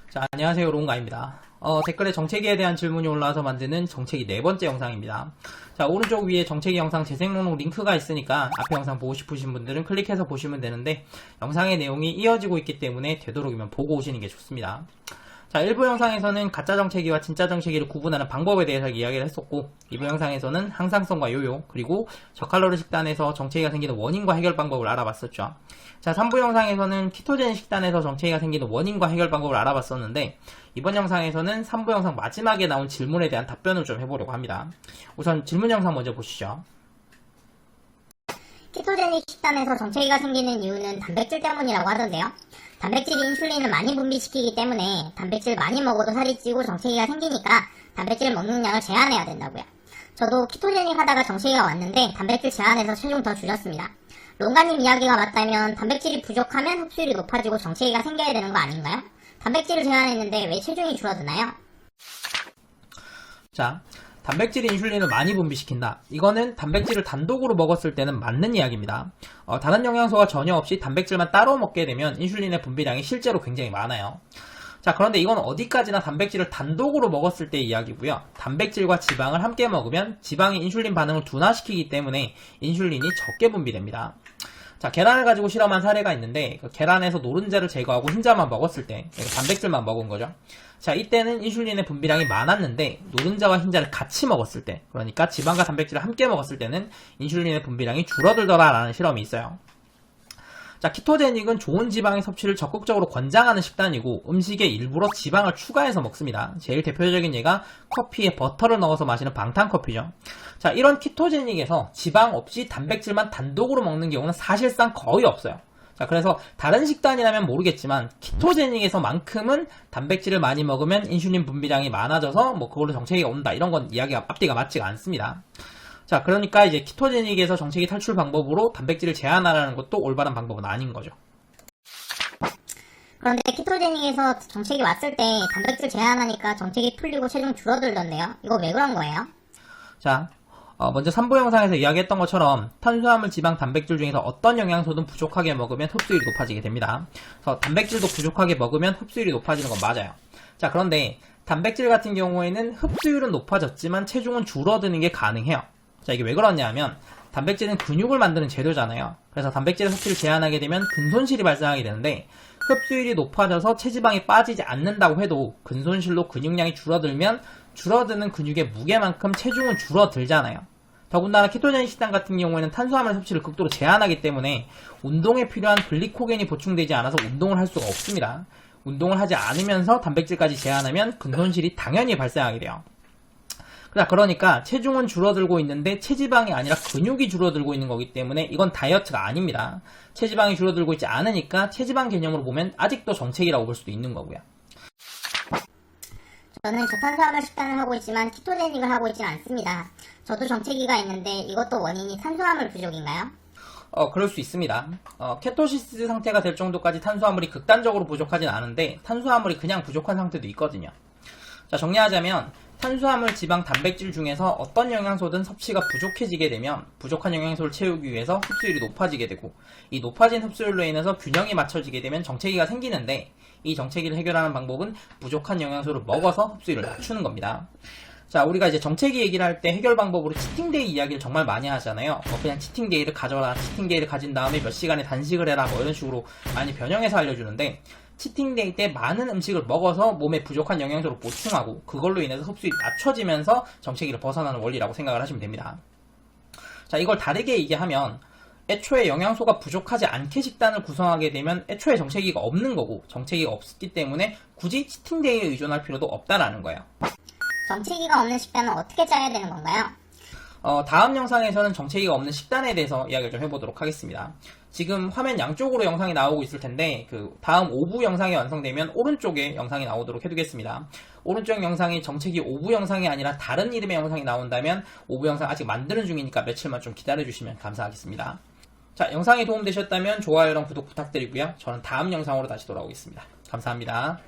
자, 안녕하세요. 롱가입니다. 댓글에 정체기에 대한 질문이 올라와서 만드는 정체기 네 번째 영상입니다. 자, 오른쪽 위에 정체기 영상 재생 목록 링크가 있으니까 앞에 영상 보고 싶으신 분들은 클릭해서 보시면 되는데 영상의 내용이 이어지고 있기 때문에 되도록이면 보고 오시는 게 좋습니다. 자, 1부 영상에서는 가짜 정체기와 진짜 정체기를 구분하는 방법에 대해서 이야기를 했었고 2부 영상에서는 항상성과 요요 그리고 저칼로리 식단에서 정체기가 생기는 원인과 해결 방법을 알아봤었죠. 자, 3부 영상에서는 키토제닉 식단에서 정체기가 생기는 원인과 해결 방법을 알아봤었는데 이번 영상에서는 3부 영상 마지막에 나온 질문에 대한 답변을 좀 해보려고 합니다. 우선 질문 영상 먼저 보시죠. 키토제닉 식단에서 정체기가 생기는 이유는 단백질 때문이라고 하던데요. 단백질이 인슐린을 많이 분비시키기 때문에 단백질 많이 먹어도 살이 찌고 정체기가 생기니까 단백질 먹는 양을 제한해야 된다고요. 저도 키토제닉 하다가 정체기가 왔는데 단백질 제한해서 체중 더 줄였습니다. 롱가님 이야기가 맞다면 단백질이 부족하면 흡수율이 높아지고 정체기가 생겨야 되는 거 아닌가요? 단백질을 제한했는데 왜 체중이 줄어드나요? 자, 단백질이 인슐린을 많이 분비시킨다. 이거는 단백질을 단독으로 먹었을 때는 맞는 이야기입니다. 다른 영양소가 전혀 없이 단백질만 따로 먹게 되면 인슐린의 분비량이 실제로 굉장히 많아요. 자, 그런데 이건 어디까지나 단백질을 단독으로 먹었을 때의 이야기고요. 단백질과 지방을 함께 먹으면 지방이 인슐린 반응을 둔화시키기 때문에 인슐린이 적게 분비됩니다. 자, 계란을 가지고 실험한 사례가 있는데 그 계란에서 노른자를 제거하고 흰자만 먹었을 때 단백질만 먹은 거죠. 자, 이때는 인슐린의 분비량이 많았는데 노른자와 흰자를 같이 먹었을 때, 그러니까 지방과 단백질을 함께 먹었을 때는 인슐린의 분비량이 줄어들더라라는 실험이 있어요. 자, 키토제닉은 좋은 지방의 섭취를 적극적으로 권장하는 식단이고 음식에 일부러 지방을 추가해서 먹습니다. 제일 대표적인 예가 커피에 버터를 넣어서 마시는 방탄커피죠. 자, 이런 키토제닉에서 지방 없이 단백질만 단독으로 먹는 경우는 사실상 거의 없어요. 자, 그래서 다른 식단이라면 모르겠지만 키토제닉에서만큼은 단백질을 많이 먹으면 인슐린 분비량이 많아져서 그걸로 정체기가 온다 이런 건 이야기가 앞뒤가 맞지가 않습니다. 자, 그러니까 이제 키토제닉에서 정체기 탈출 방법으로 단백질을 제한하라는 것도 올바른 방법은 아닌 거죠. 그런데 키토제닉에서 정체기 왔을 때 단백질 제한하니까 정체기 풀리고 체중 줄어들던데요. 이거 왜 그런 거예요? 자, 먼저 3부 영상에서 이야기했던 것처럼 탄수화물, 지방, 단백질 중에서 어떤 영양소든 부족하게 먹으면 흡수율이 높아지게 됩니다. 그래서 단백질도 부족하게 먹으면 흡수율이 높아지는 건 맞아요. 자, 그런데 단백질 같은 경우에는 흡수율은 높아졌지만 체중은 줄어드는 게 가능해요. 자, 이게 왜 그러냐면 단백질은 근육을 만드는 재료잖아요. 그래서 단백질 섭취를 제한하게 되면 근손실이 발생하게 되는데 흡수율이 높아져서 체지방이 빠지지 않는다고 해도 근손실로 근육량이 줄어들면 줄어드는 근육의 무게만큼 체중은 줄어들잖아요. 더군다나 키토제닉 식단 같은 경우에는 탄수화물 섭취를 극도로 제한하기 때문에 운동에 필요한 글리코겐이 보충되지 않아서 운동을 할 수가 없습니다. 운동을 하지 않으면서 단백질까지 제한하면 근손실이 당연히 발생하게 돼요. 그러니까 체중은 줄어들고 있는데 체지방이 아니라 근육이 줄어들고 있는 거기 때문에 이건 다이어트가 아닙니다. 체지방이 줄어들고 있지 않으니까 체지방 개념으로 보면 아직도 정체기라고 볼 수도 있는 거고요. 저는 저탄수화물 식단을 하고 있지만 키토제닉을 하고 있지는 않습니다. 저도 정체기가 있는데 이것도 원인이 탄수화물 부족인가요? 그럴 수 있습니다. 케토시스 상태가 될 정도까지 탄수화물이 극단적으로 부족하진 않은데 탄수화물이 그냥 부족한 상태도 있거든요. 자, 정리하자면 탄수화물, 지방, 단백질 중에서 어떤 영양소든 섭취가 부족해지게 되면 부족한 영양소를 채우기 위해서 흡수율이 높아지게 되고 이 높아진 흡수율로 인해서 균형이 맞춰지게 되면 정체기가 생기는데 이 정체기를 해결하는 방법은 부족한 영양소를 먹어서 흡수율을 낮추는 겁니다. 자, 우리가 이제 정체기 얘기를 할 때 해결 방법으로 치팅데이 이야기를 정말 많이 하잖아요. 그냥 치팅데이를 가져라, 치팅데이를 가진 다음에 몇 시간에 단식을 해라 이런 식으로 많이 변형해서 알려주는데 치팅데이 때 많은 음식을 먹어서 몸에 부족한 영양소를 보충하고 그걸로 인해서 흡수율이 낮춰지면서 정체기를 벗어나는 원리라고 생각을 하시면 됩니다. 자, 이걸 다르게 얘기하면 애초에 영양소가 부족하지 않게 식단을 구성하게 되면 애초에 정체기가 없는 거고 정체기가 없기 때문에 굳이 치팅데이에 의존할 필요도 없다라는 거예요. 정체기가 없는 식단은 어떻게 짜야 되는 건가요? 다음 영상에서는 정체기가 없는 식단에 대해서 이야기를 좀 해보도록 하겠습니다. 지금 화면 양쪽으로 영상이 나오고 있을 텐데 다음 5부 영상이 완성되면 오른쪽에 영상이 나오도록 해두겠습니다. 오른쪽 영상이 정체기 5부 영상이 아니라 다른 이름의 영상이 나온다면 5부 영상 아직 만드는 중이니까 며칠만 좀 기다려주시면 감사하겠습니다. 자, 영상이 도움되셨다면 좋아요랑 구독 부탁드리고요. 저는 다음 영상으로 다시 돌아오겠습니다. 감사합니다.